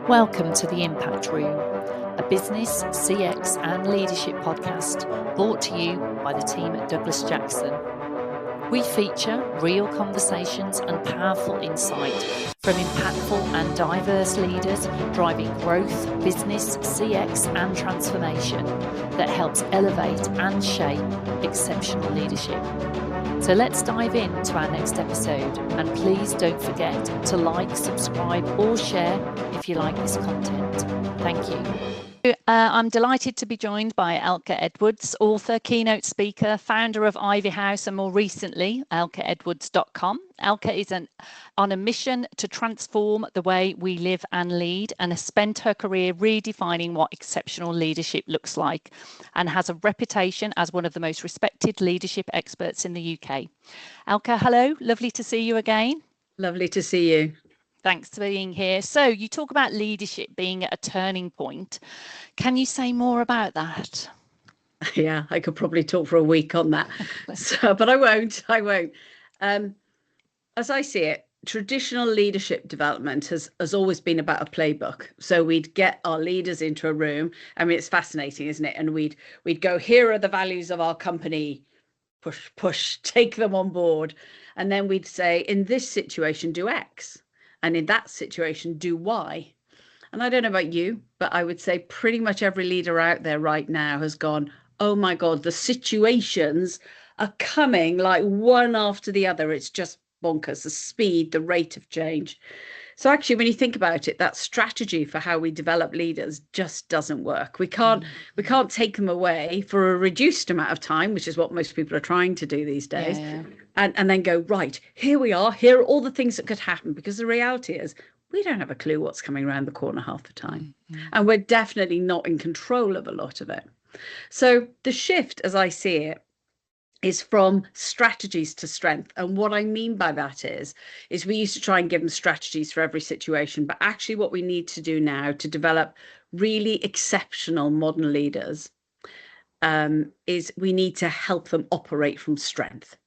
Welcome to the Impact Room, a business, CX and leadership podcast brought to you by the team at Douglas Jackson. We feature real conversations and powerful insight from impactful and diverse leaders driving growth, business, CX and transformation that helps elevate and shape exceptional leadership. So let's dive into our next episode, and please don't forget to like, subscribe or share if you like this content. Thank you. I'm delighted to be joined by Elke Edwards, author, keynote speaker, founder of Ivy House, and more recently, elkeedwards.com. Elke is on a mission to transform the way we live and lead, and has spent her career redefining what exceptional leadership looks like, and has a reputation as one of the most respected leadership experts in the UK. Elke, hello, lovely to see you again. Lovely to see you. Thanks for being here. So you talk about leadership being at a turning point. Can you say more about that? Yeah, I could probably talk for a week on that, but I won't. As I see it, traditional leadership development has always been about a playbook. So we'd get our leaders into a room. I mean, it's fascinating, isn't it? And we'd go, here are the values of our company, push, take them on board. And then we'd say, in this situation, do X. And in that situation, do Y. And I don't know about you, but I would say pretty much every leader out there right now has gone, oh my God, the situations are coming like one after the other. It's just bonkers, the speed, the rate of change. So actually, when you think about it, that strategy for how we develop leaders just doesn't work. We can't take them away for a reduced amount of time, which is what most people are trying to do these days. Yeah. And then go, right, here we are, here are all the things that could happen, because the reality is we don't have a clue what's coming around the corner half the time. And we're definitely not in control of a lot of it. So the shift, as I see it, is from strategies to strength. And what I mean by that is we used to try and give them strategies for every situation, but actually what we need to do now to develop really exceptional modern leaders is we need to help them operate from strength.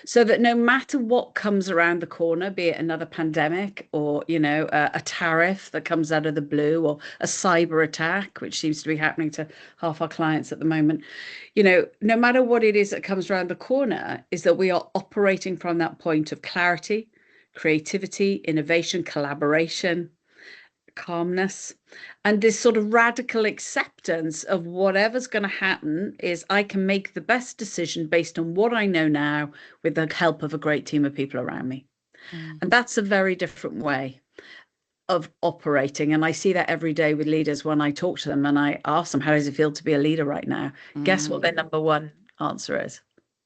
So that no matter what comes around the corner, be it another pandemic or, a tariff that comes out of the blue, or a cyber attack, which seems to be happening to half our clients at the moment, no matter what it is that comes around the corner, is that we are operating from that point of clarity, creativity, innovation, collaboration, calmness, and this sort of radical acceptance of whatever's going to happen is I can make the best decision based on what I know now with the help of a great team of people around me. And that's a very different way of operating. And I see that every day with leaders when I talk to them and I ask them, how does it feel to be a leader right now? Guess what their number one answer is?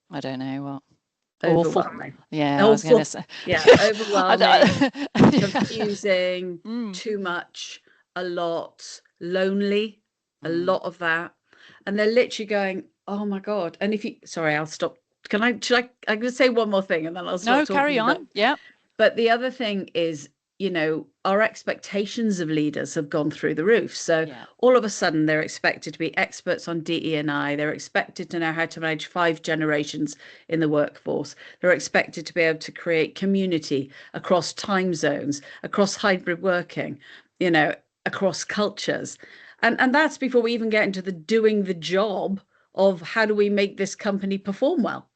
I don't know what. Overwhelming. Awful. Yeah, I was going to say. Yeah, overwhelming, confusing, too much, a lot, lonely, a lot of that. And they're literally going, oh my God. And sorry, I'll stop. I'm going to say one more thing and then I'll stop talking. No, carry on. Yeah. But the other thing is, our expectations of leaders have gone through the roof. So all of a sudden they're expected to be experts on DE&I. They're expected to know how to manage 5 generations in the workforce. They're expected to be able to create community across time zones, across hybrid working, across cultures. And that's before we even get into the doing the job of how do we make this company perform well.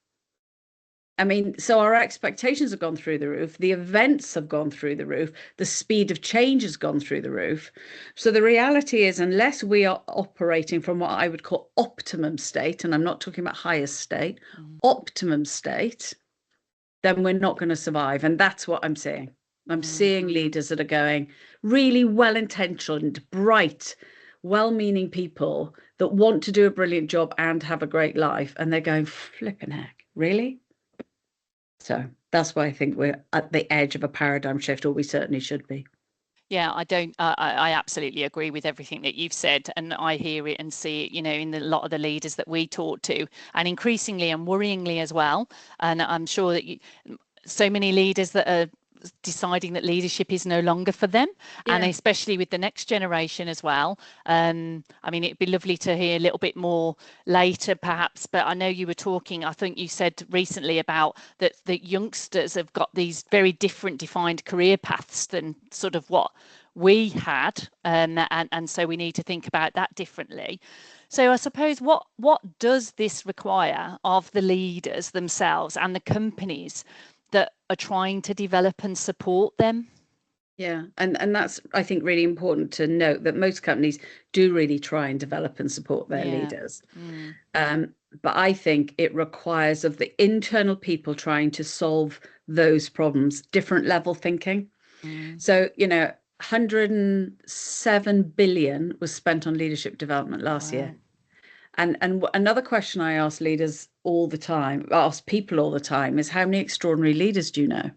I mean, so our expectations have gone through the roof. The events have gone through the roof. The speed of change has gone through the roof. So the reality is, unless we are operating from what I would call optimum state, and I'm not talking about highest state, optimum state, then we're not going to survive. And that's what I'm seeing. I'm seeing leaders that are going really well-intentioned, bright, well-meaning people that want to do a brilliant job and have a great life. And they're going, flipping heck, really? So that's why I think we're at the edge of a paradigm shift, or we certainly should be. Yeah, I absolutely agree with everything that you've said, and I hear it and see it, in a lot of the leaders that we talk to, and increasingly and worryingly as well. And I'm sure that so many leaders that are deciding that leadership is no longer for them, and Yeah. especially with the next generation as well. I mean, it'd be lovely to hear a little bit more later perhaps, but I know you were talking, I think you said recently about that the youngsters have got these very different defined career paths than sort of what we had, and so we need to think about that differently. So I suppose what does this require of the leaders themselves and the companies that are trying to develop and support them? Yeah, and that's, I think, really important to note that most companies do really try and develop and support their Yeah. leaders. But I think it requires of the internal people trying to solve those problems, different level thinking. So, 107 billion was spent on leadership development last year. And another question I ask leaders all the time, ask people all the time, is how many extraordinary leaders do you know?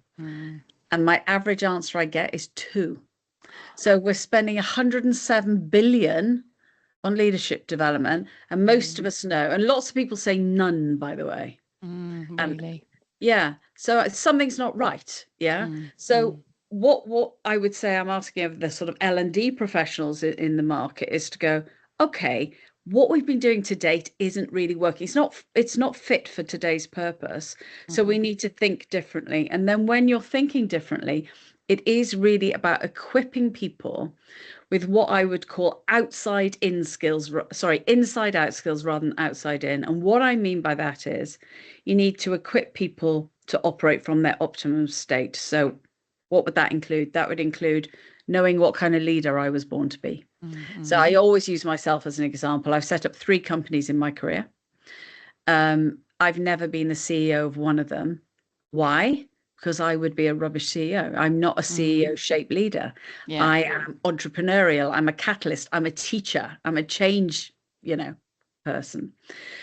And my average answer I get is 2. So we're spending 107 billion on leadership development, and most of us know, and lots of people say none, by the way. And Really? yeah, so something's not right. Yeah. So what I would say I'm asking of the sort of L&D professionals in the market is to go, okay, what we've been doing to date isn't really working. It's not fit for today's purpose. So we need to think differently. And then when you're thinking differently, it is really about equipping people with what I would call inside out skills rather than outside in. And what I mean by that is you need to equip people to operate from their optimum state. So what would that include? That would include knowing what kind of leader I was born to be. So I always use myself as an example. I've set up 3 companies in my career. I've never been the CEO of one of them. Why? Because I would be a rubbish CEO. I'm not a CEO shaped leader. Yeah. I am entrepreneurial. I'm a catalyst. I'm a teacher. I'm a change, person.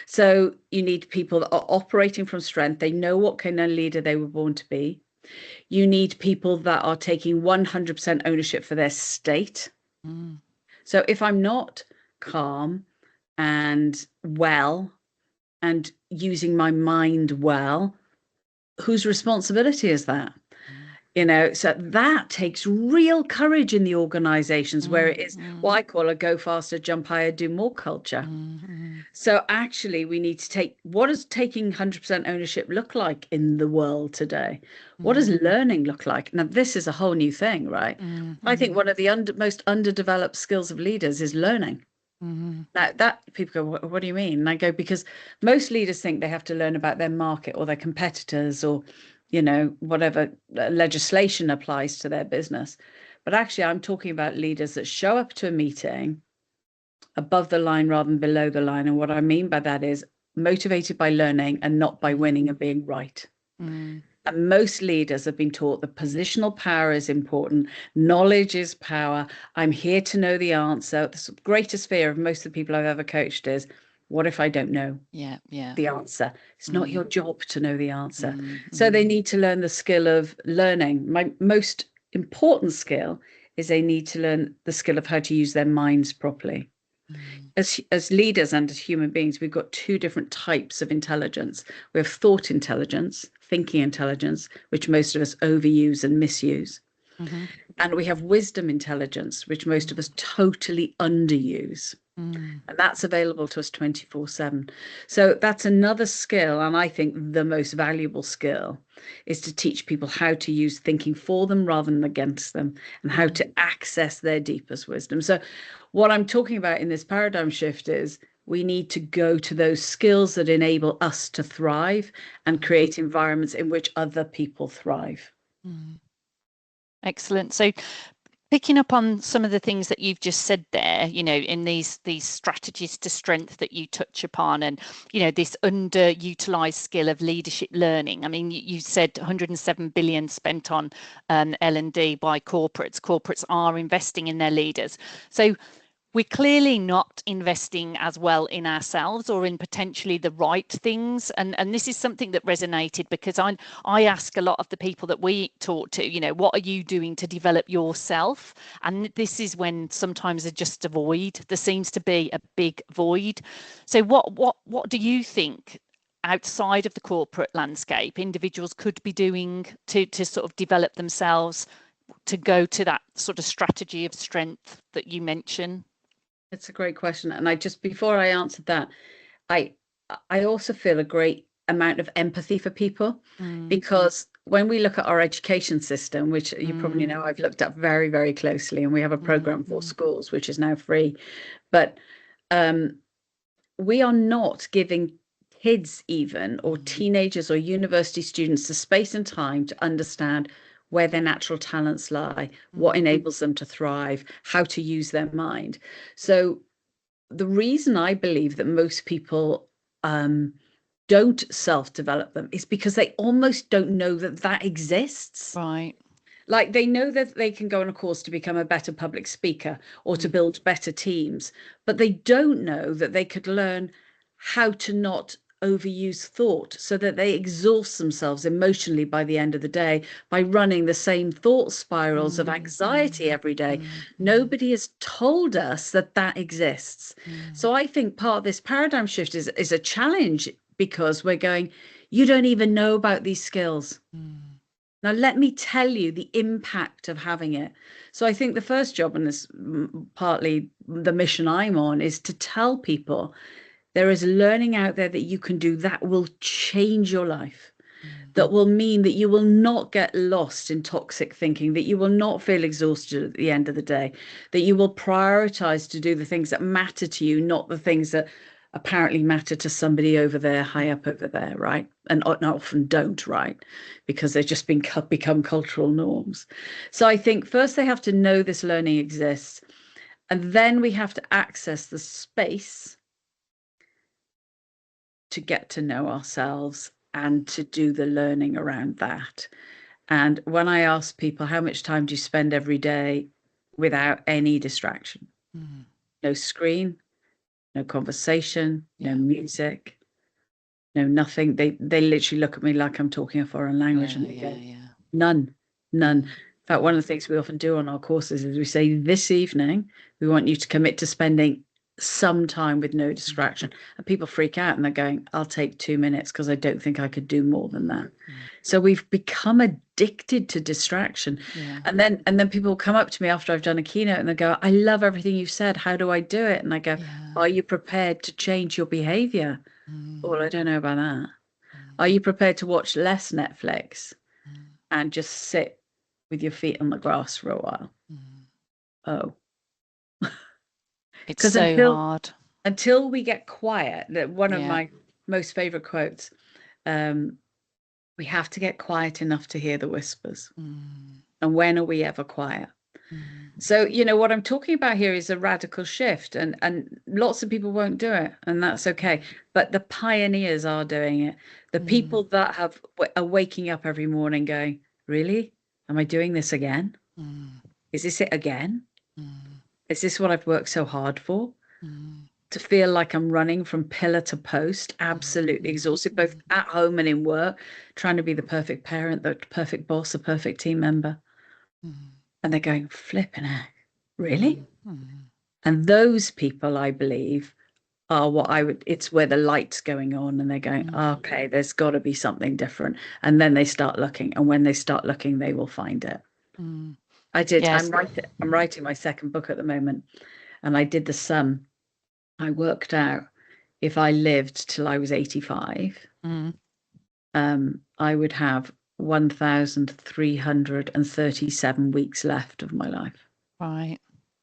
So you need people that are operating from strength. They know what kind of leader they were born to be. You need people that are taking 100% ownership for their state. So if I'm not calm and well and using my mind well, whose responsibility is that? So that takes real courage in the organizations where it is what I call a go faster, jump higher, do more culture. So actually we need to take, what does taking 100% ownership look like in the world today? What does learning look like? Now, this is a whole new thing, right? I think one of the most underdeveloped skills of leaders is learning. Now, that people go, what do you mean? And I go, because most leaders think they have to learn about their market or their competitors or, whatever legislation applies to their business. But actually, I'm talking about leaders that show up to a meeting above the line rather than below the line. And what I mean by that is motivated by learning and not by winning and being right. And most leaders have been taught that positional power is important. Knowledge is power. I'm here to know the answer. The greatest fear of most of the people I've ever coached is, what if I don't know the answer? It's not your job to know the answer. So they need to learn the skill of learning. My most important skill is they need to learn the skill of how to use their minds properly. As leaders and as human beings, we've got 2 different types of intelligence. We have thought intelligence, thinking intelligence, which most of us overuse and misuse. And we have wisdom intelligence, which most of us totally underuse. And that's available to us 24/7. So that's another skill. And I think the most valuable skill is to teach people how to use thinking for them rather than against them, and how to access their deepest wisdom. So what I'm talking about in this paradigm shift is we need to go to those skills that enable us to thrive and create environments in which other people thrive. Excellent. So picking up on some of the things that you've just said there, in these strategies to strength that you touch upon, and this underutilized skill of leadership learning. I mean, you said 107 billion spent on L&D by corporates. Corporates are investing in their leaders. So we're clearly not investing as well in ourselves or in potentially the right things. And this is something that resonated because I ask a lot of the people that we talk to, what are you doing to develop yourself? And this is when sometimes there's just a void. There seems to be a big void. So what do you think outside of the corporate landscape individuals could be doing to sort of develop themselves to go to that sort of strategy of strength that you mentioned? It's a great question. And before I answered that, I also feel a great amount of empathy for people, because when we look at our education system, which you probably know I've looked at very, very closely, and we have a program for schools which is now free, but we are not giving kids even, or teenagers or university students, the space and time to understand where their natural talents lie, what enables them to thrive, how to use their mind. So the reason I believe that most people don't self-develop them is because they almost don't know that that exists. Right. Like, they know that they can go on a course to become a better public speaker or to build better teams, but they don't know that they could learn how to not overuse thought, so that they exhaust themselves emotionally by the end of the day by running the same thought spirals of anxiety every day. Nobody has told us that that exists. So I think part of this paradigm shift is a challenge, because we're going, you don't even know about these skills. Now, let me tell you the impact of having it. So I think the first job, and this partly the mission I'm on, is to tell people there is learning out there that you can do that will change your life, that will mean that you will not get lost in toxic thinking, that you will not feel exhausted at the end of the day, that you will prioritize to do the things that matter to you, not the things that apparently matter to somebody over there, high up over there, right? And often don't, right? Because they've just become cultural norms. So I think first they have to know this learning exists, and then we have to access the space to get to know ourselves and to do the learning around that. And when I ask people, how much time do you spend every day without any distraction? No screen, no conversation, no music, no nothing. They literally look at me like I'm talking a foreign language, and they go, none. In fact, one of the things we often do on our courses is we say, this evening, we want you to commit to spending some time with no distraction. And people freak out and they're going, I'll take 2 minutes because I don't think I could do more than that. So we've become addicted to distraction. And then people come up to me after I've done a keynote and they go, I love everything you've said. How do I do it? And I go, are you prepared to change your behavior? Well, I don't know about that. Are you prepared to watch less Netflix and just sit with your feet on the grass for a while? Oh. It's so hard. Until we get quiet, that one of my most favorite quotes, we have to get quiet enough to hear the whispers. And when are we ever quiet? So, what I'm talking about here is a radical shift, and lots of people won't do it, and that's okay. But the pioneers are doing it. The people that are waking up every morning going, really? Am I doing this again? Is this it again? Is this what I've worked so hard for? To feel like I'm running from pillar to post, absolutely exhausted, both at home and in work, trying to be the perfect parent, the perfect boss, the perfect team member. And they're going, flipping heck, really? And those people, I believe, are it's where the light's going on, and they're going, okay, there's got to be something different. And then they start looking, and when they start looking, they will find it. I'm writing my second book at the moment, and I did the sum. I worked out if I lived till I was 85, I would have 1,337 weeks left of my life. Right.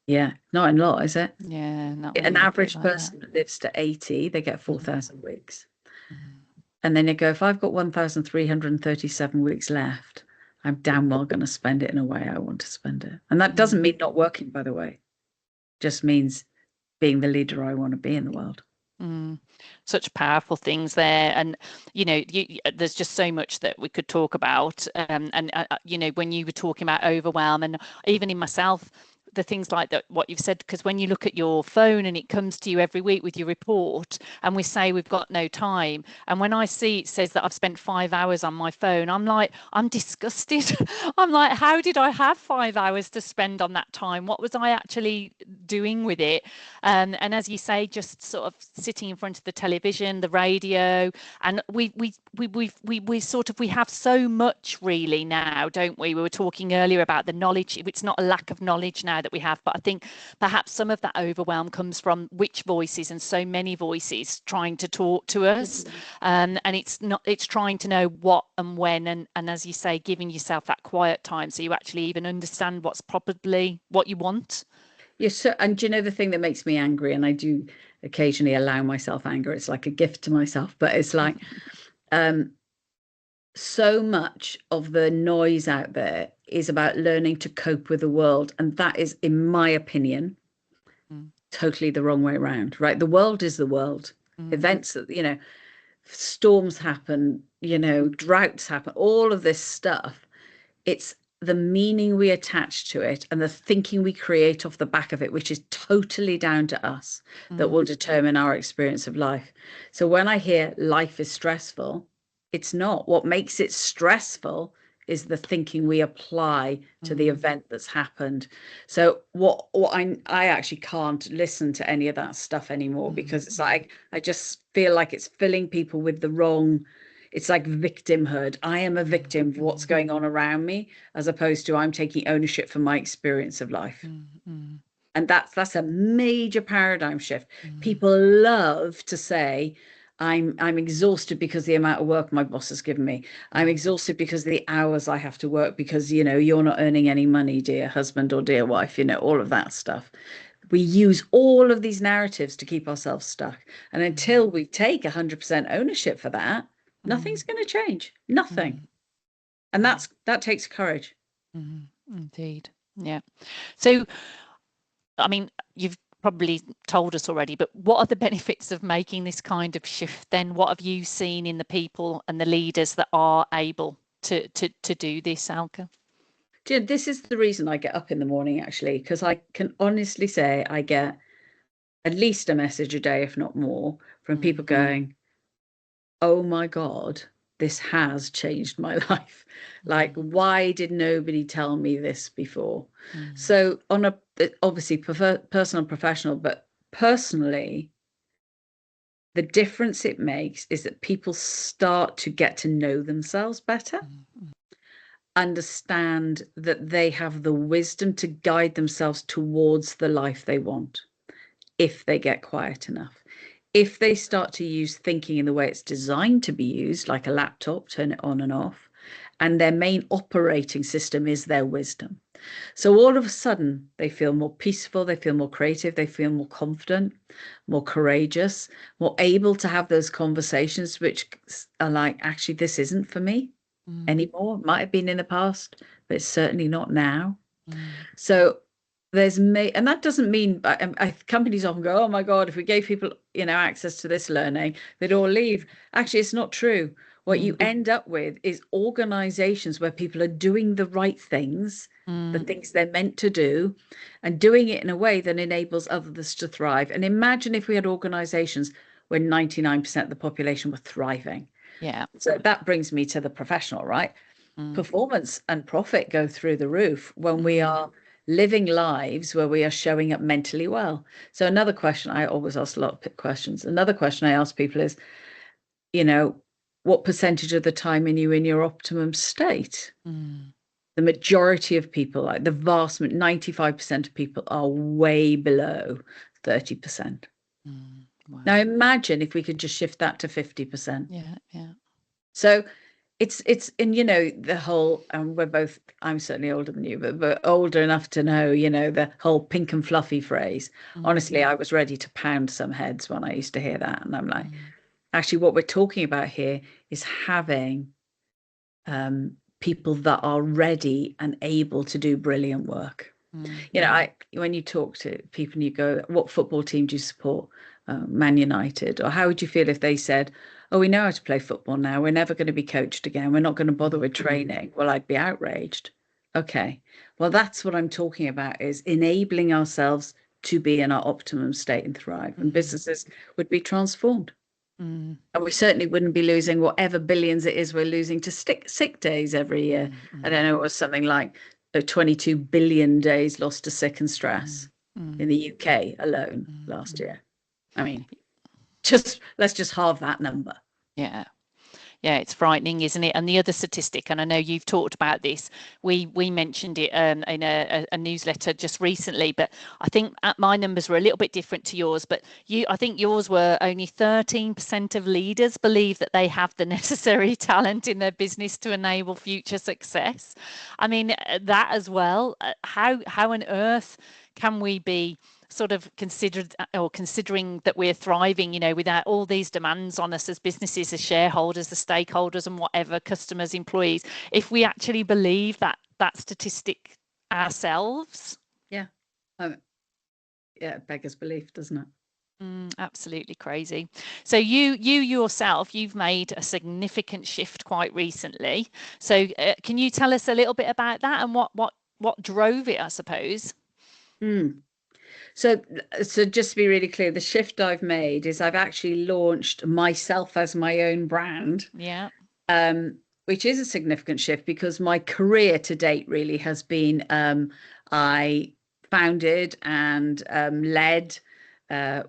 Yeah, not a lot, is it? Yeah. An average person that lives to 80, they get 4,000 weeks. And then you go, if I've got 1,337 weeks left, I'm damn well going to spend it in a way I want to spend it. And that doesn't mean not working, by the way. It just means being the leader I want to be in the world. Such powerful things there, and there's just so much that we could talk about. And when you were talking about overwhelm, and even in myself, the things like that, what you've said, because when you look at your phone and it comes to you every week with your report, and we say we've got no time, and when I see it says that I've spent 5 hours on my phone, I'm like, I'm disgusted. I'm like, how did I have 5 hours to spend on that time? What was I actually doing with it? And as you say, just sort of sitting in front of the television, the radio, and we have so much really now, don't we? We were talking earlier about the knowledge. It's not a lack of knowledge now that we have, but I think perhaps some of that overwhelm comes from which voices, and so many voices trying to talk to us. And it's trying to know what and when, and as you say, giving yourself that quiet time so you actually even understand what's probably what you want. Yes, so, and do you know the thing that makes me angry, and I do occasionally allow myself anger, it's like a gift to myself, but it's like so much of the noise out there is about learning to cope with the world, and that is, in my opinion, totally the wrong way around, right? The world is the world. Events, storms happen, droughts happen, all of this stuff. It's the meaning we attach to it and the thinking we create off the back of it, which is totally down to us, that will determine our experience of life. So when I hear life is stressful, it's not. What makes it stressful is the thinking we apply to the event that's happened. So what I actually can't listen to any of that stuff anymore, because it's like, I just feel like it's filling people with the wrong. It's like victimhood. I am a victim of what's going on around me, as opposed to I'm taking ownership for my experience of life. And that's a major paradigm shift. People love to say, I'm exhausted because the amount of work my boss has given me. I'm exhausted because of the hours I have to work, because, you're not earning any money, dear husband or dear wife, all of that stuff. We use all of these narratives to keep ourselves stuck. And until we take 100% ownership for that, nothing's going to change. Nothing. And that takes courage. Indeed. Yeah. So, I mean, you've probably told us already, but what are the benefits of making this kind of shift then? What have you seen in the people and the leaders that are able to do this, Elke? This is the reason I get up in the morning, actually, because I can honestly say I get at least a message a day, if not more, from people going, oh my God, this has changed my life. Like, why did nobody tell me this before? So on a, obviously personal and professional, but personally, the difference it makes is that people start to get to know themselves better, understand that they have the wisdom to guide themselves towards the life they want, if they get quiet enough. If they start to use thinking in the way it's designed to be used, like a laptop, turn it on and off, and their main operating system is their wisdom. So all of a sudden, they feel more peaceful, they feel more creative, they feel more confident, more courageous, more able to have those conversations which are like, actually, this isn't for me anymore. It might have been in the past, but it's certainly not now. So and that doesn't mean companies often go, oh my God, if we gave people access to this learning, they'd all leave. Actually, it's not true. What you end up with is organizations where people are doing the right things, the things they're meant to do, and doing it in a way that enables others to thrive. And imagine if we had organizations where 99% of the population were thriving. Yeah. So that brings me to the professional, right? Performance and profit go through the roof when we are living lives where we are showing up mentally well. So another question, I always ask a lot of questions. Another question I ask people is, what percentage of the time are you in your optimum state? The majority of people, like the vast 95% of people, are way below 30%. Wow. Now imagine if we could just shift that to 50%. Yeah. So it's and the whole, I'm certainly older than you, but older enough to know, the whole pink and fluffy phrase. Honestly, I was ready to pound some heads when I used to hear that, and I'm like, actually what we're talking about here is having people that are ready and able to do brilliant work. When you talk to people and you go, what football team do you support? Man United. Or how would you feel if they said, oh, we know how to play football now, we're never going to be coached again, we're not going to bother with training? Well, I'd be outraged. Okay. Well, that's what I'm talking about, is enabling ourselves to be in our optimum state and thrive. And businesses would be transformed. And we certainly wouldn't be losing whatever billions it is we're losing to sick days every year. I don't know, it was something like 22 billion days lost to sick and stress in the UK alone last year. I mean, let's just halve that number. Yeah. Yeah, it's frightening, isn't it? And the other statistic, and I know you've talked about this, we mentioned it in a newsletter just recently, but I think my numbers were a little bit different to yours. But I think yours were only 13% of leaders believe that they have the necessary talent in their business to enable future success. I mean, that as well. How on earth can we be sort of considering that we're thriving, without all these demands on us as businesses, as shareholders, as stakeholders, and whatever, customers, employees, if we actually believe that statistic ourselves? Yeah. It beggars belief, doesn't it? Absolutely crazy. So you yourself, you've made a significant shift quite recently. So can you tell us a little bit about that and what drove it, I suppose? So just to be really clear, the shift I've made is I've actually launched myself as my own brand. Yeah. Which is a significant shift, because my career to date really has been I founded and led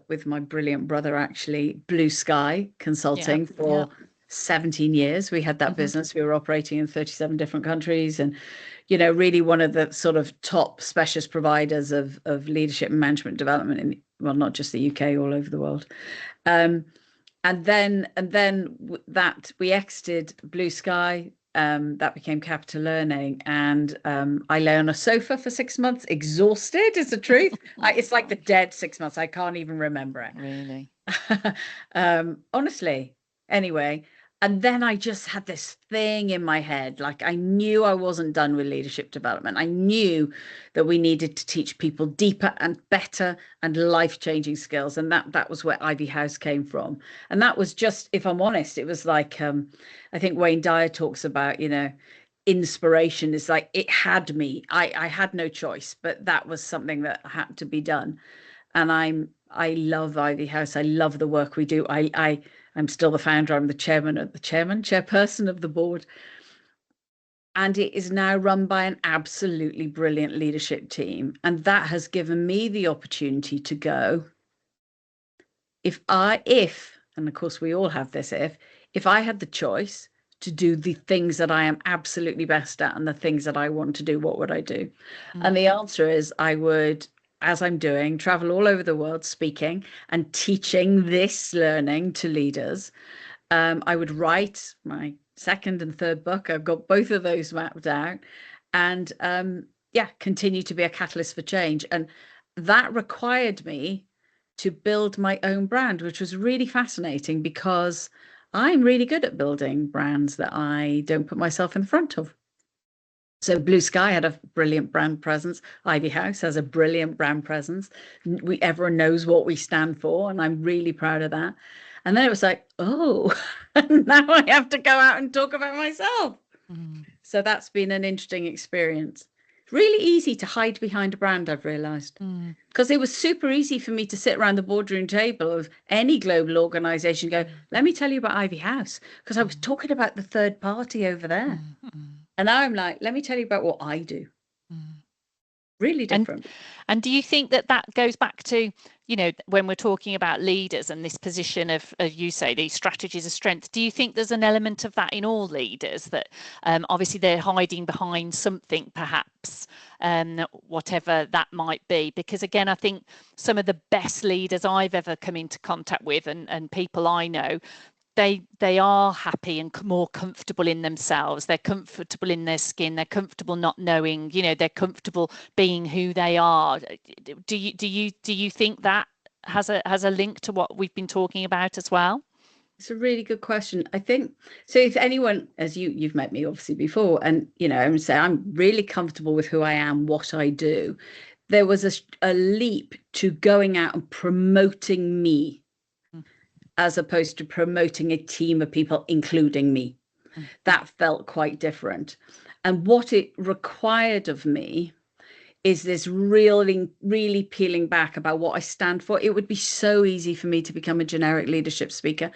with my brilliant brother, actually, Blue Sky Consulting for 17 years. We had that business. We were operating in 37 different countries, and really one of the sort of top specialist providers of leadership and management development in, well, not just the UK, all over the world. And then that we exited Blue Sky. That became Capital Learning, and I lay on a sofa for 6 months, exhausted, is the truth. It's like the dead 6 months. I can't even remember it. Really? Honestly. Anyway, and then I just had this thing in my head, like I knew I wasn't done with leadership development. I knew that we needed to teach people deeper and better and life-changing skills, and that was where Ivy House came from. And that was just, if I'm honest, it was like I think Wayne Dyer talks about, inspiration is like, it had me. I had no choice, but that was something that had to be done. And I love Ivy House. I love the work we do. I'm still the founder. I'm the chairperson of the board. And it is now run by an absolutely brilliant leadership team. And that has given me the opportunity to go, if, and of course we all have this, if I had the choice to do the things that I am absolutely best at and the things that I want to do, what would I do? And the answer is, I would, as I'm doing, travel all over the world speaking and teaching this learning to leaders. I would write my second and third book. I've got both of those mapped out, and continue to be a catalyst for change. And that required me to build my own brand, which was really fascinating, because I'm really good at building brands that I don't put myself in the front of. So Blue Sky had a brilliant brand presence. Ivy House has a brilliant brand presence. Everyone knows what we stand for, and I'm really proud of that. And then it was like, oh, now I have to go out and talk about myself. So that's been an interesting experience. It's really easy to hide behind a brand, I've realized, because it was super easy for me to sit around the boardroom table of any global organization and go, let me tell you about Ivy House, because I was talking about the third party over there. And now I'm like, let me tell you about what I do. Really different. And do you think that goes back to, when we're talking about leaders and this position of you say, these strategies of strength, do you think there's an element of that in all leaders, that obviously they're hiding behind something, perhaps, whatever that might be? Because again, I think some of the best leaders I've ever come into contact with, and people I know, they are happy and more comfortable in themselves. They're comfortable in their skin. They're comfortable not knowing, they're comfortable being who they are. Do you think that has a link to what we've been talking about as well? It's a really good question. I think so. If anyone, as you've met me obviously before, and I'm saying I'm really comfortable with who I am, what I do. There was a leap to going out and promoting me, as opposed to promoting a team of people, including me. That felt quite different. And what it required of me is this really peeling back about what I stand for. It would be so easy for me to become a generic leadership speaker.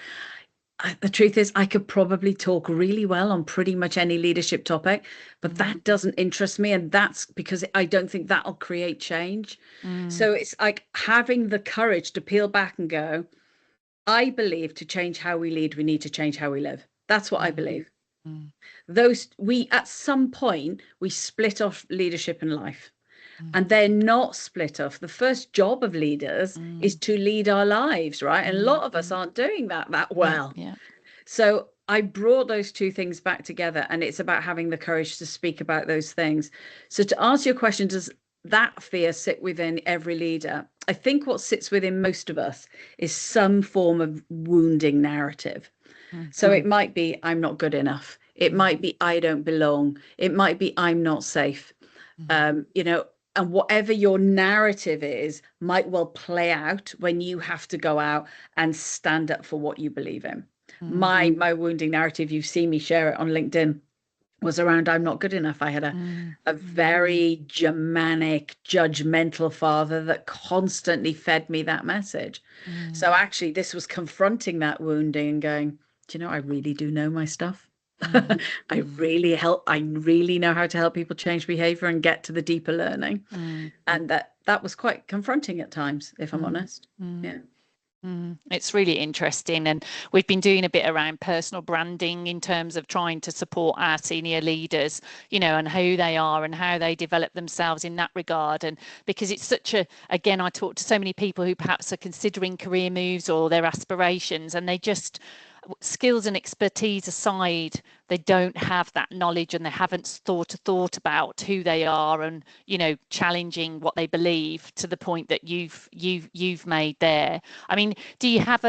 The truth is, I could probably talk really well on pretty much any leadership topic, but that doesn't interest me. And that's because I don't think that'll create change. So it's like having the courage to peel back and go, I believe to change how we lead, we need to change how we live. That's what I believe. At some point, we split off leadership and life. And they're not split off. The first job of leaders is to lead our lives, right? And a lot of us aren't doing that well. Yeah. So I brought those two things back together, and it's about having the courage to speak about those things. So to answer your question, does that fear sit within every leader? I think what sits within most of us is some form of wounding narrative. So it might be, I'm not good enough. It might be, I don't belong. It might be, I'm not safe. And whatever your narrative is might well play out when you have to go out and stand up for what you believe in. My wounding narrative, you've seen me share it on LinkedIn, was around I'm not good enough. I had a very Germanic, judgmental father that constantly fed me that message. So actually, this was confronting that wounding and going, do you know, I really do know my stuff. I really know how to help people change behavior and get to the deeper learning. And that was quite confronting at times, if I'm honest. Yeah. It's really interesting, and we've been doing a bit around personal branding in terms of trying to support our senior leaders, and who they are and how they develop themselves in that regard. And because it's again, I talk to so many people who perhaps are considering career moves or their aspirations, and they just, skills and expertise aside, they don't have that knowledge, and they haven't thought about who they are, and challenging what they believe to the point that you've made there. I mean, do you have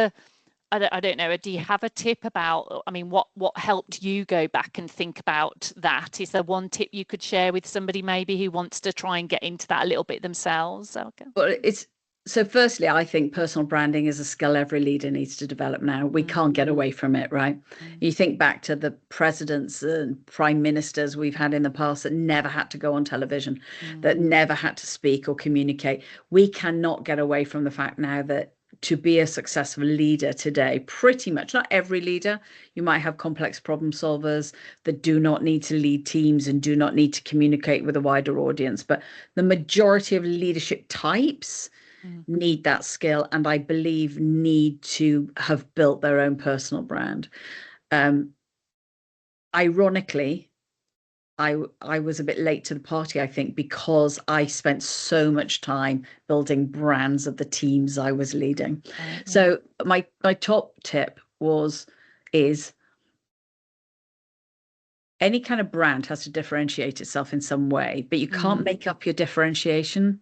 I don't know, do you have a tip about, what helped you go back and think about that? Is there one tip you could share with somebody maybe who wants to try and get into that a little bit themselves? Okay. Well, so firstly, I think personal branding is a skill every leader needs to develop now. We can't get away from it, right? You think back to the presidents and prime ministers we've had in the past that never had to go on television, that never had to speak or communicate. We cannot get away from the fact now that to be a successful leader today, pretty much, not every leader, you might have complex problem solvers that do not need to lead teams and do not need to communicate with a wider audience, but the majority of leadership types need that skill, and I believe need to have built their own personal brand. Ironically, I was a bit late to the party, I think, because I spent so much time building brands of the teams I was leading. So my top tip is any kind of brand has to differentiate itself in some way, but you can't make up your differentiation.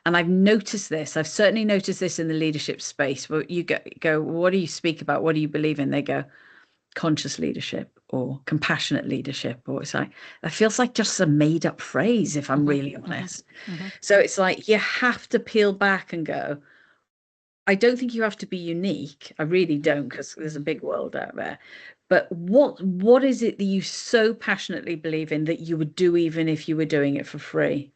And I've noticed this. I've certainly noticed this in the leadership space, where you go, what do you speak about? What do you believe in? They go, conscious leadership or compassionate leadership. Or it's like, that feels like just a made up phrase, if I'm really honest. So it's like, you have to peel back and go, I don't think you have to be unique. I really don't, because there's a big world out there. But what is it that you so passionately believe in that you would do even if you were doing it for free?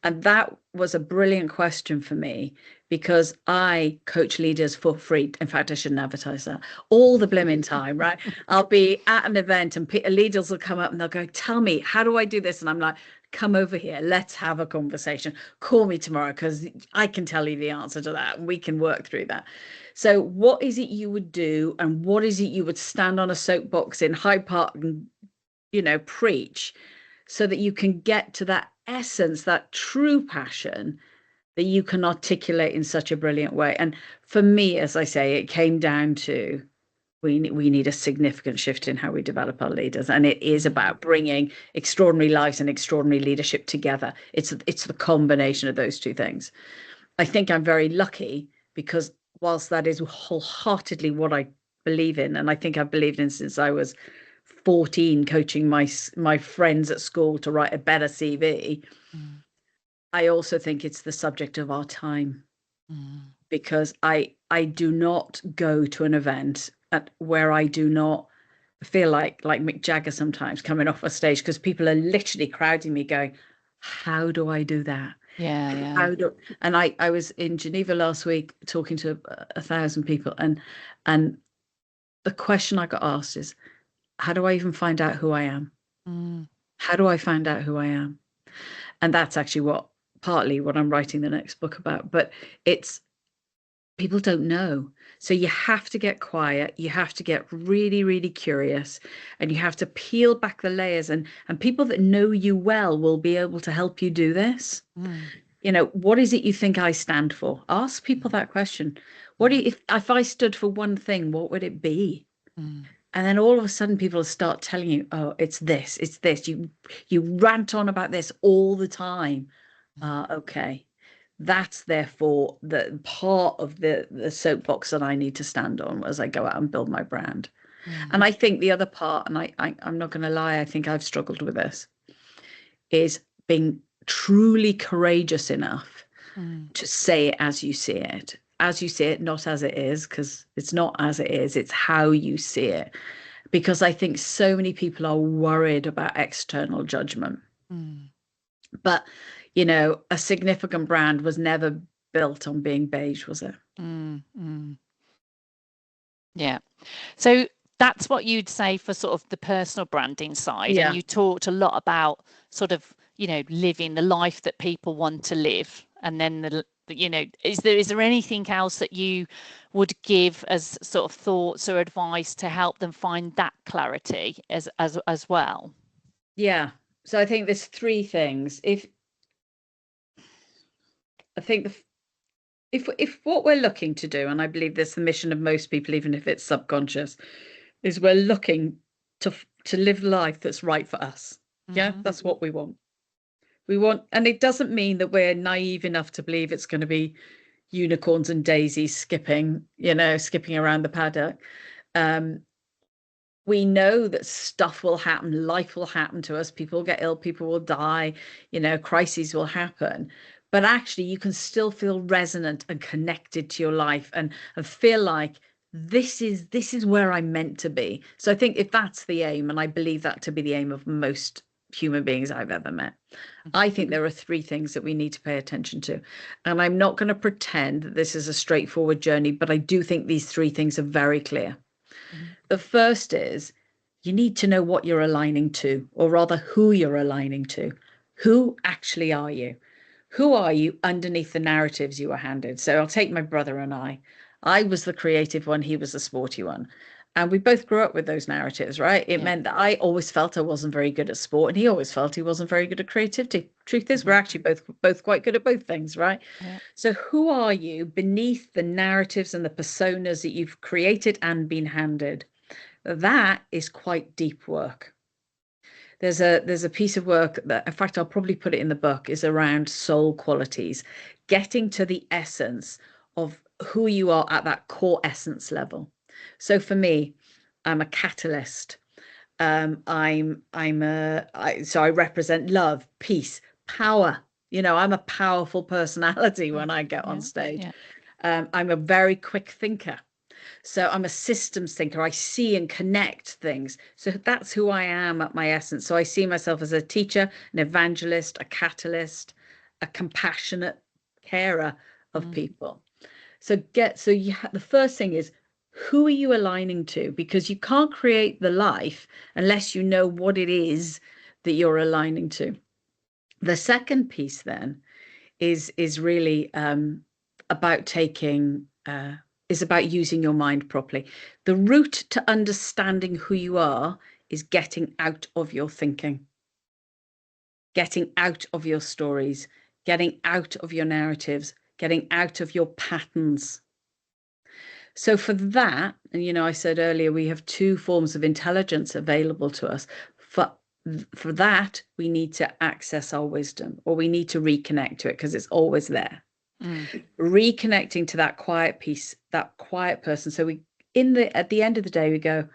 And that was a brilliant question for me, because I coach leaders for free. In fact, I shouldn't advertise that all the blimmin' time, right? I'll be at an event and leaders will come up and they'll go, tell me, how do I do this? And I'm like, come over here. Let's have a conversation. Call me tomorrow, because I can tell you the answer to that and we can work through that. So what is it you would do, and what is it you would stand on a soapbox in Hyde Park and, preach, so that you can get to that essence, that true passion that you can articulate in such a brilliant way? And for me, as I say, it came down to we need a significant shift in how we develop our leaders, and it is about bringing extraordinary lives and extraordinary leadership together. It's the combination of those two things. I think I'm very lucky, because whilst that is wholeheartedly what I believe in, and I think I've believed in since I was 14, coaching my friends at school to write a better CV, I also think it's the subject of our time, because I do not go to an event where I do not feel like Mick Jagger sometimes coming off a stage, because people are literally crowding me going, how do I do that? Yeah. And I was in Geneva last week talking to 1,000 people, and the question I got asked is, how do I even find out who I am? How do I find out who I am? And that's actually partly what I'm writing the next book about. But it's, people don't know. So you have to get quiet. You have to get really, really curious, and you have to peel back the layers. And people that know you well will be able to help you do this. You know, what is it you think I stand for? Ask people that question. What do you, if I stood for one thing, what would it be? And then all of a sudden people start telling you, oh, it's this, it's this. You rant on about this all the time. Okay. That's therefore the part of the soapbox that I need to stand on as I go out and build my brand. And I think the other part, and I'm not going to lie, I think I've struggled with this, is being truly courageous enough to say it as you see it. As you see it, not as it is, because it's not as it is, it's how you see it. Because I think so many people are worried about external judgment. But, you know, a significant brand was never built on being beige, was it? Yeah. So that's what you'd say for sort of the personal branding side. Yeah. And you talked a lot about sort of, you know, living the life that people want to live. And then you know, is there anything else that you would give as sort of thoughts or advice to help them find that clarity as well? Yeah. So I think there's three things. If what we're looking to do, and I believe this is the mission of most people, even if it's subconscious, is we're looking to live life that's right for us. Yeah, that's what we want. And it doesn't mean that we're naive enough to believe it's going to be unicorns and daisies skipping around the paddock. We know that stuff will happen, life will happen to us, people will get ill, people will die, you know, crises will happen. But actually, you can still feel resonant and connected to your life, and feel like this is where I'm meant to be. So I think if that's the aim, and I believe that to be the aim of most human beings I've ever met, I think there are three things that we need to pay attention to. And I'm not going to pretend that this is a straightforward journey, but I do think these three things are very clear. The first is, you need to know what you're aligning to, or rather who you're aligning to. Who actually are you? Who are you underneath the narratives you were handed? So I'll take my brother and I. I was the creative one, he was the sporty one. And we both grew up with those narratives, right? It meant that I always felt I wasn't very good at sport, and he always felt he wasn't very good at creativity. Truth is, we're actually both quite good at both things, right? Yeah. So who are you beneath the narratives and the personas that you've created and been handed? That is quite deep work. There's a piece of work that, in fact, I'll probably put it in the book, is around soul qualities, getting to the essence of who you are at that core essence level. So for me, I'm a catalyst. So I represent love, peace, power. You know, I'm a powerful personality when I get on stage. I'm a very quick thinker. So I'm a systems thinker. I see and connect things. So that's who I am at my essence. So I see myself as a teacher, an evangelist, a catalyst, a compassionate carer of people. So the first thing is, who are you aligning to? Because you can't create the life unless you know what it is that you're aligning to. The second piece then is really about is about using your mind properly. The route to understanding who you are is getting out of your thinking, getting out of your stories, getting out of your narratives, getting out of your patterns. So for that, and you know, I said earlier, we have two forms of intelligence available to us. For that, we need to access our wisdom, or we need to reconnect to it, because it's always there. Reconnecting to that quiet piece, that quiet person. So at the end of the day, we go,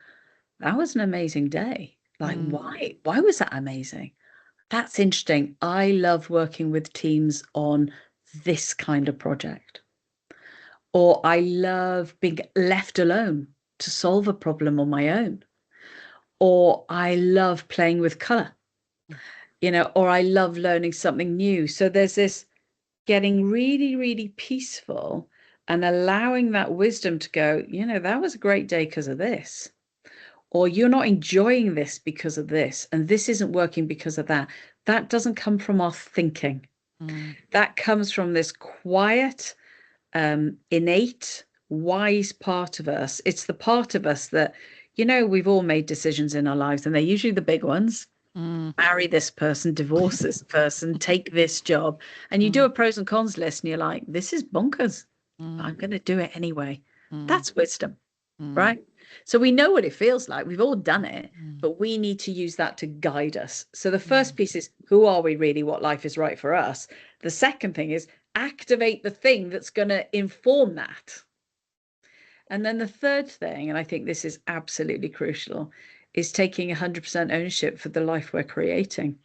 that was an amazing day. Like, why was that amazing? That's interesting. I love working with teams on this kind of project. Or I love being left alone to solve a problem on my own. or I love playing with color, or I love learning something new. So there's this getting really, really peaceful and allowing that wisdom to go, that was a great day because of this. Or you're not enjoying this because of this, and this isn't working because of that. That doesn't come from our thinking. That comes from this quiet, innate, wise part of us. It's the part of us that, we've all made decisions in our lives, and they're usually the big ones. Marry this person, divorce this person, take this job. And you do a pros and cons list and you're like, this is bonkers, but I'm going to do it anyway. That's wisdom, right? So we know what it feels like. We've all done it, but we need to use that to guide us. So the first piece is, who are we really? What life is right for us? The second thing is activate the thing that's going to inform that. And then the third thing, and I think this is absolutely crucial, is taking 100% ownership for the life we're creating.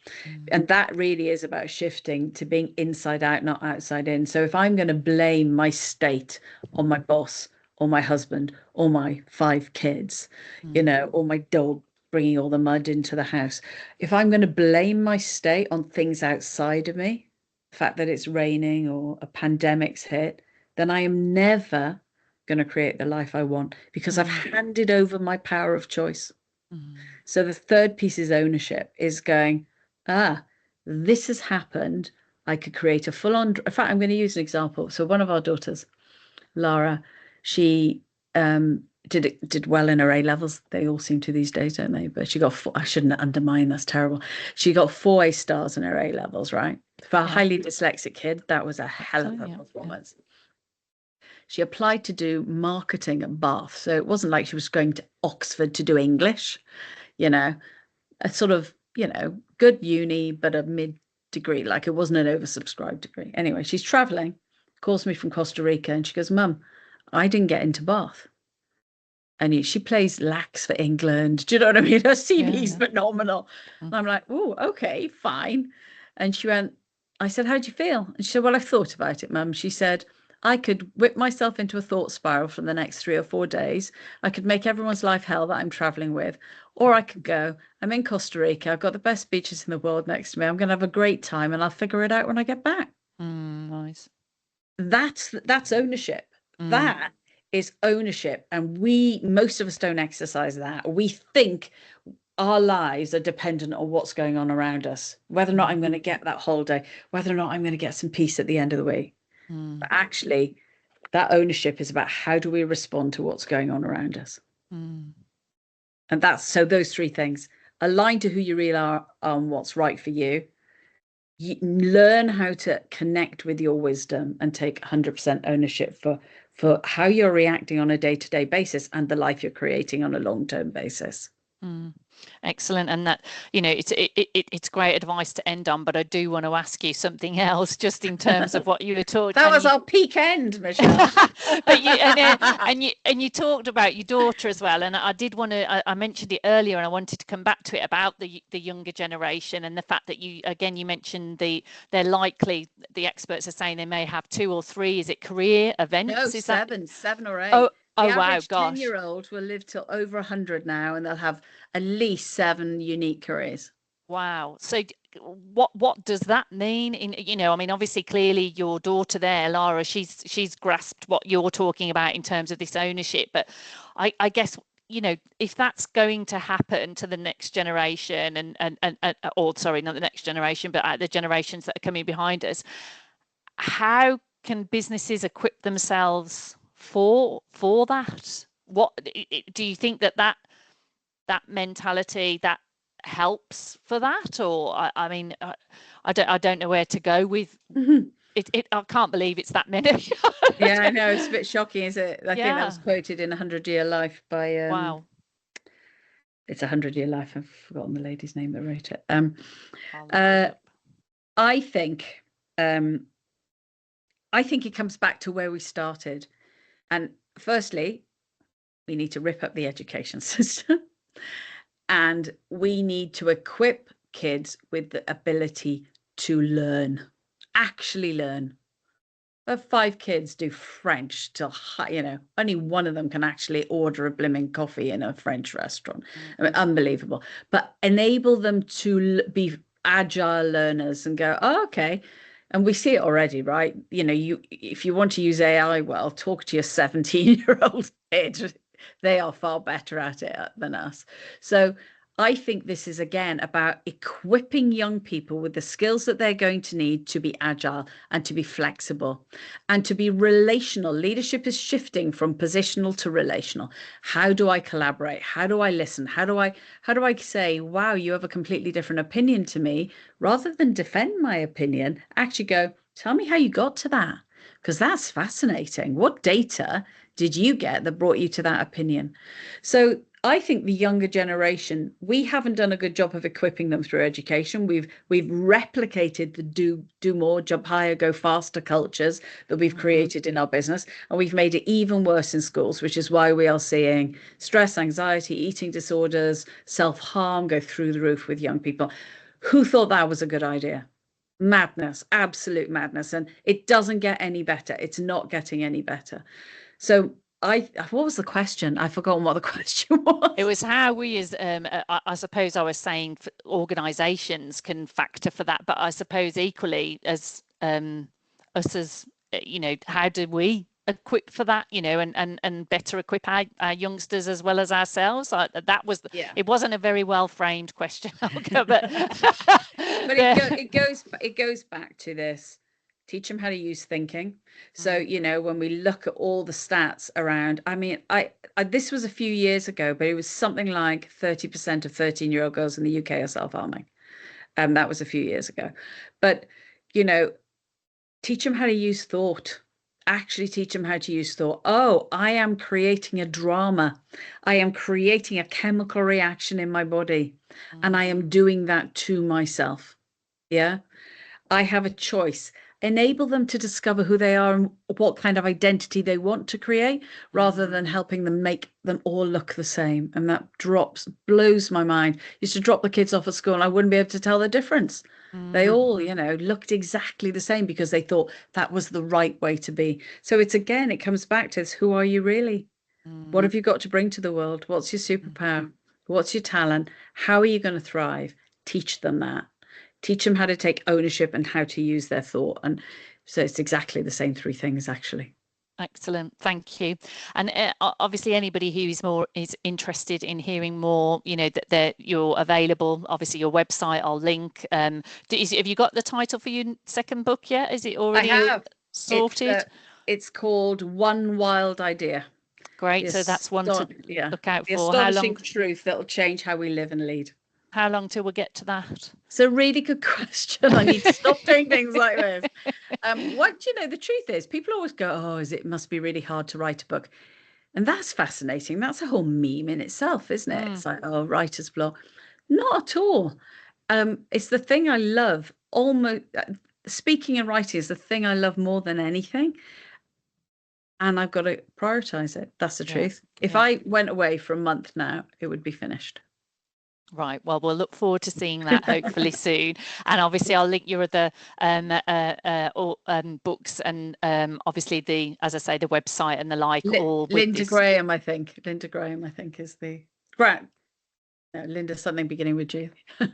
And that really is about shifting to being inside out, not outside in. So if I'm going to blame my state on my boss or my husband or my 5 kids, or my dog bringing all the mud into the house, if I'm going to blame my state on things outside of me, the fact that it's raining or a pandemic's hit, then I am never going to create the life I want, because I've handed over my power of choice. So the third piece is ownership, is going, this has happened. I could create a full-on, in fact, I'm going to use an example. So one of our daughters, Lara, she did well in her A levels. They all seem to these days, don't they? But she got 4, I shouldn't undermine, that's terrible. She got 4 A stars in her A levels, right? For a highly dyslexic kid, that was a hell of a performance. She applied to do marketing at Bath. So it wasn't like she was going to Oxford to do English, a sort of, good uni, but a mid degree. Like, it wasn't an oversubscribed degree. Anyway, she's traveling, calls me from Costa Rica, and she goes, Mum, I didn't get into Bath. And she plays lax for England. Do you know what I mean? Her CV's phenomenal. And I'm like, oh, okay, fine. And she went, I said, how do you feel? And she said, well, I've thought about it, Mum. She said, I could whip myself into a thought spiral for the next 3 or 4 days. I could make everyone's life hell that I'm traveling with. Or I could go, I'm in Costa Rica. I've got the best beaches in the world next to me. I'm going to have a great time, and I'll figure it out when I get back. Nice. That's ownership. That is ownership. And most of us don't exercise that. We think our lives are dependent on what's going on around us, whether or not I'm going to get that holiday, whether or not I'm going to get some peace at the end of the week. But actually, that ownership is about, how do we respond to what's going on around us? And so those 3 things: align to who you really are, what's right for you. Learn how to connect with your wisdom and take 100% ownership for how you're reacting on a day-to-day basis and the life you're creating on a long-term basis. Excellent. And that, it's great advice to end on, but I do want to ask you something else, just in terms of what you were talking. That was our peak end, Michelle. But you talked about your daughter as well, and I did want to, I mentioned it earlier, and I wanted to come back to it about the younger generation, and the fact that you mentioned they're likely, the experts are saying they may have 2 or 3, is it career events? No, is 7 or 8. Oh, the wow, gosh. 10-year-old will live till over 100 now, and they'll have at least 7 unique careers. Wow. So what does that mean? I mean, obviously, clearly your daughter there, Lara, she's grasped what you're talking about in terms of this ownership. But I guess, if that's going to happen to the next generation, or sorry, not the next generation, but the generations that are coming behind us, how can businesses equip themselves for that? What do you think that mentality that helps for that? Or I mean, I don't know where to go with it. I can't believe it's that many. Yeah, I know, it's a bit shocking, is it? I think that was quoted in 100-Year Life by Wow. It's 100-Year Life. I've forgotten the lady's name that wrote it. I think it comes back to where we started. And firstly, we need to rip up the education system, and we need to equip kids with the ability to learn, actually learn. 5 kids do French till, only one of them can actually order a blimmin' coffee in a French restaurant. I mean, unbelievable. But enable them to be agile learners and go, oh, okay. And we see it already, right? If you want to use AI well, talk to your 17-year-old kid. They are far better at it than us. So I think this is, again, about equipping young people with the skills that they're going to need to be agile and to be flexible and to be relational. Leadership is shifting from positional to relational. How do I collaborate? How do I listen? How do I say, wow, you have a completely different opinion to me, rather than defend my opinion, actually go, tell me how you got to that, because that's fascinating. What data did you get that brought you to that opinion? So I think the younger generation, we haven't done a good job of equipping them through education. We've replicated the do more, jump higher, go faster cultures that we've created in our business, and we've made it even worse in schools, which is why we are seeing stress, anxiety, eating disorders, self-harm go through the roof with young people. Who thought that was a good idea? Madness, absolute madness. And it doesn't get any better. It's not getting any better. So what was the question? I've forgotten what the question was. It was how we as, I suppose I was saying organisations can factor for that, but I suppose equally as us as, how do we equip for that, and better equip our youngsters as well as ourselves? It wasn't a very well framed question, Elke, but but it goes back to this. Teach them how to use thinking. So, when we look at all the stats around, I mean, this was a few years ago, but it was something like 30% of 13-year-old girls in the UK are self-harming. That was a few years ago. But, teach them how to use thought. Actually teach them how to use thought. Oh, I am creating a drama. I am creating a chemical reaction in my body. And I am doing that to myself. Yeah. I have a choice. Enable them to discover who they are and what kind of identity they want to create, rather than helping them make them all look the same. And that blows my mind. Used to drop the kids off at school and I wouldn't be able to tell the difference. They all, looked exactly the same because they thought that was the right way to be. So it comes back to this. Who are you really? What have you got to bring to the world? What's your superpower? What's your talent? How are you going to thrive? Teach them that. Teach them how to take ownership and how to use their thought. And so it's exactly the same 3 things, actually. Excellent, thank you. And obviously anybody who is interested in hearing more, that you're available. Obviously your website, I'll link. Have you got the title for your second book yet? Is it already sorted? It's called One Wild Idea. Great, so that's one to look out for. The astonishing truth that'll change how we live and lead. How long till we get to that? It's a really good question. I need to stop doing things like this. The truth is, people always go, oh, it must be really hard to write a book. And that's fascinating. That's a whole meme in itself, isn't it? It's like, oh, writer's block. Not at all. It's the thing I love. Almost speaking and writing is the thing I love more than anything. And I've got to prioritize it. That's the truth. If I went away for a month now, it would be finished. Right. Well, we'll look forward to seeing that hopefully soon. And obviously, I'll link your other books and obviously as I say, the website and the like. Linda Graham, I think. Linda Graham, I think, is the grant. No, Linda something beginning with G.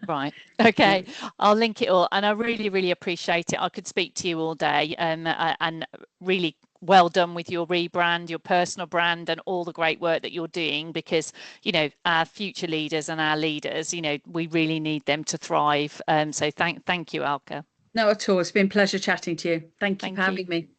Right. Okay. I'll link it all, and I really, really appreciate it. I could speak to you all day, and really. Well done with your rebrand, your personal brand, and all the great work that you're doing, because our future leaders and our leaders, we really need them to thrive. So thank you, Elke. No, at all. It's been a pleasure chatting to you. Thank you for having me.